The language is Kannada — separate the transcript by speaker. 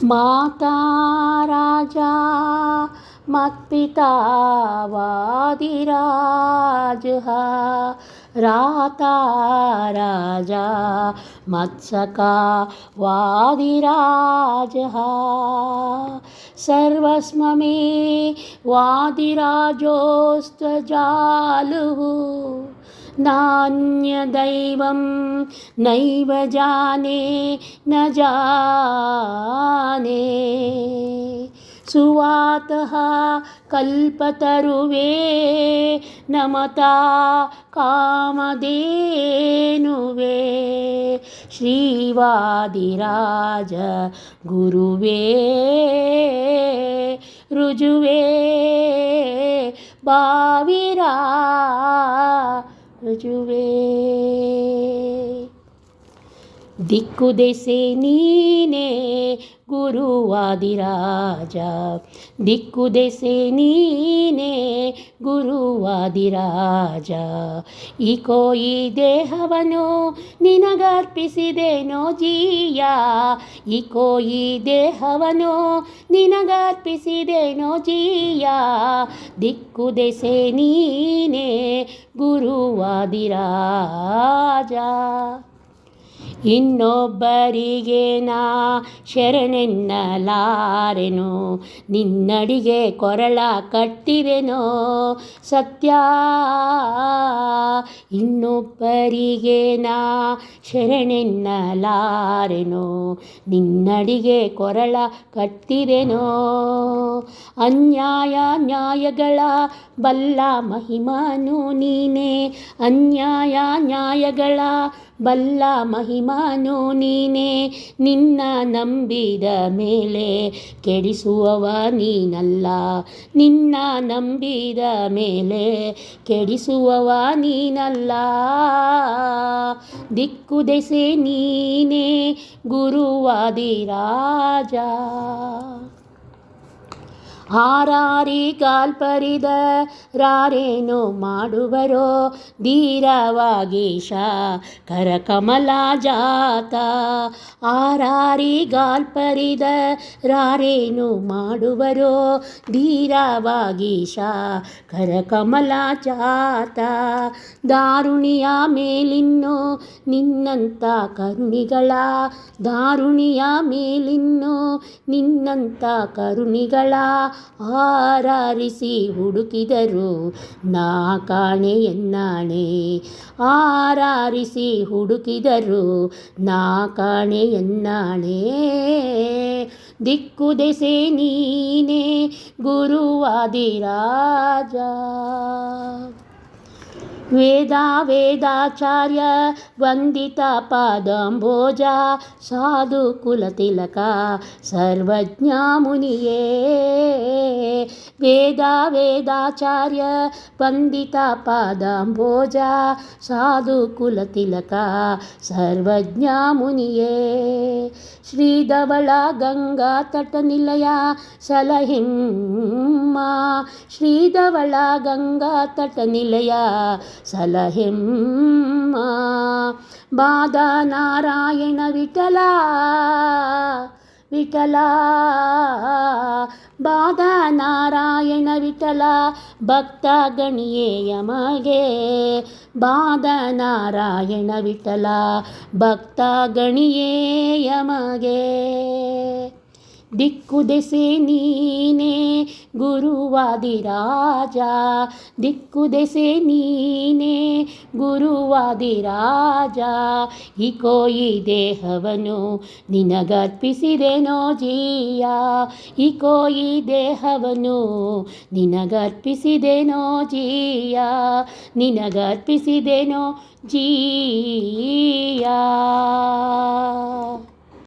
Speaker 1: ಮಾತಾ ರಾಜ ಮತ್ಪಿತಾ ವಾದಿರಾಜ ರಾತಾ ರಾಜ ಮತ್ಸಖಾ ವಾದಿರಾಜ ಸರ್ವಸ್ಮಮೇ ವಾದಿರಾಜೋಸ್ತ್ವಜಾಲುಃ ನಾನ್ಯದೈವಂ ನೈವ ಜಾನೆ ನ ಜಾನೆ ಸುವಾತಃ ಕಲ್ಪತರುವೇ ನಮತಾ ಕಾಮಧೇನುವೇ ಶ್ರೀವಾದಿರಾಜ ಗುರುವೇ ರುಜುವೇ ಭಾವಿರಾ ರುಜುವೇ ದಿಕ್ಕು ದೆಸೆ ನೀನೇ ಗುರುವಾದಿರಾಜ ದಿಕ್ಕು ದೆಸೆ ನೀನೇ ಗುರುವಾದಿರಾಜ ಈಕೋ ಈ ದೇಹವನ್ನು ನಿನಗರ್ಪಿಸಿದೆನೋ ಜೀಯ ಈಕೋ ಈ ದೇಹವನ್ನು ನಿನಗರ್ಪಿಸಿದೆನೋ ಜೀಯ ದಿಕ್ಕು ದೆಸೆ ನೀನೇ ಗುರುವಾದಿರಾಜ ಇನ್ನೊಬ್ಬರಿಗೆ ನಾ ಶರಣೆನ್ನಲಾರೆನು ನಿನ್ನಡಿಗೆ ಕೊರಳ ಕಟ್ಟಿವೆನೋ ಸತ್ಯ ಇನ್ನೊಬ್ಬರಿಗೆ ನಾ ಶರಣೆನ್ನಲಾರೆನು ನಿನ್ನಡಿಗೆ ಕೊರಳ ಕಟ್ಟಿವೆನೋ ಅನ್ಯಾಯ ನ್ಯಾಯಗಳ ಬಲ್ಲ ಮಹಿಮನು ನೀನೇ ಅನ್ಯಾಯ ನ್ಯಾಯಗಳ ಬಲ್ಲ ಮಹಿಮನು ನೀನೇ ನಿನ್ನ ನಂಬಿದ ಮೇಲೆ ಕೆಡಿಸುವವ ನೀನಲ್ಲ ನಿನ್ನ ನಂಬಿದ ಮೇಲೆ ಕೆಡಿಸುವವ ನೀನಲ್ಲ ದಿಕ್ಕು ದೆಸೆ ನೀನೇ ಗುರುವಾದಿರಾಜ ಹಾರಾರಿಗಾಲ್ಪರಿದ ರಾರೇನು ಮಾಡುವರೋ ಧೀರವಾಗೀಶ ಕರಕಮಲ ಜಾತ ಹಾರಾರಿಗಾಲ್ಪರಿದ ರಾರೇನು ಮಾಡುವರೋ ಧೀರವಾಗೀಶ ಕರಕಮಲ ಜಾತ ದಾರುಣಿಯ ಮೇಲಿನ್ನು ನಿನ್ನಂಥ ಕರುಣಿಗಳ ದಾರುಣಿಯ ಮೇಲಿನ್ನು ನಿನ್ನಂಥ ಕರುಣಿಗಳ ಆರಾರಿಸಿ ಹುಡುಕಿದರು ನಾ ಕಾಣೆ ಎನ್ನಾಣೆ ಆರಾರಿಸಿ ಹುಡುಕಿದರು ನಾ ಕಾಣೆ ಎನ್ನಾಣೆ ದಿಕ್ಕು ದೆಸೆ ನೀನೇ ಗುರುವಾದಿರಾಜ ವೇದಾಚಾರ್ಯ ವಂದಿತ ಪಾದಾಂಬೋಜ ಸಾಧು ಕುಲತಿಲಕ ಸರ್ವಜ್ಞ ಮುನಿಯೇ ವೇದಾಚಾರ್ಯ ವಂದಿತ ಪಾದಾಂಬೋಜ ಸಾಧು ಕುಲತಿಲಕ ಸರ್ವಜ್ಞ ಮುನಿಯೇ ಶ್ರೀಧವಳ ಗಂಗಾ ತಟ ನಿಲಯ ಸಲಹಿಮ್ಮ ಶ್ರೀಧವಳ ಗಂಗಾ ತಟ ನಿಲಯ ಸಲಹಿಮ್ಮ ಬಾದ ನಾರಾಯಣ ವಿಠಲ ವಿಠಲ ಬಾದ ನಾರಾಯಣ ವಿಠಲ ಭಕ್ತ ಗಣಿಯೇ ಯಮಗೆ ಬಾದ ನಾರಾಯಣ ವಿಠಲ ಭಕ್ತ ಗಣಿಯೇ ಯಮಗೆ ದಿಕ್ಕು ದೆಸೆ ನೀನೇ ಗುರುವಾದಿರಾಜ ದಿಕ್ಕು ದೆಸೆ ನೀನೇ ಗುರುವಾದಿರಾಜ ಈಕೋ ಈ ದೇಹವನ್ನು ನಿನಗರ್ಪಿಸಿದೆನೋ ಜೀಯ ಈಕೋ ಈ ದೇಹವನ್ನು ನಿನಗರ್ಪಿಸಿದೆನೋ ಜೀಯ ನಿನಗರ್ಪಿಸಿದೆನೋ ಜೀಯ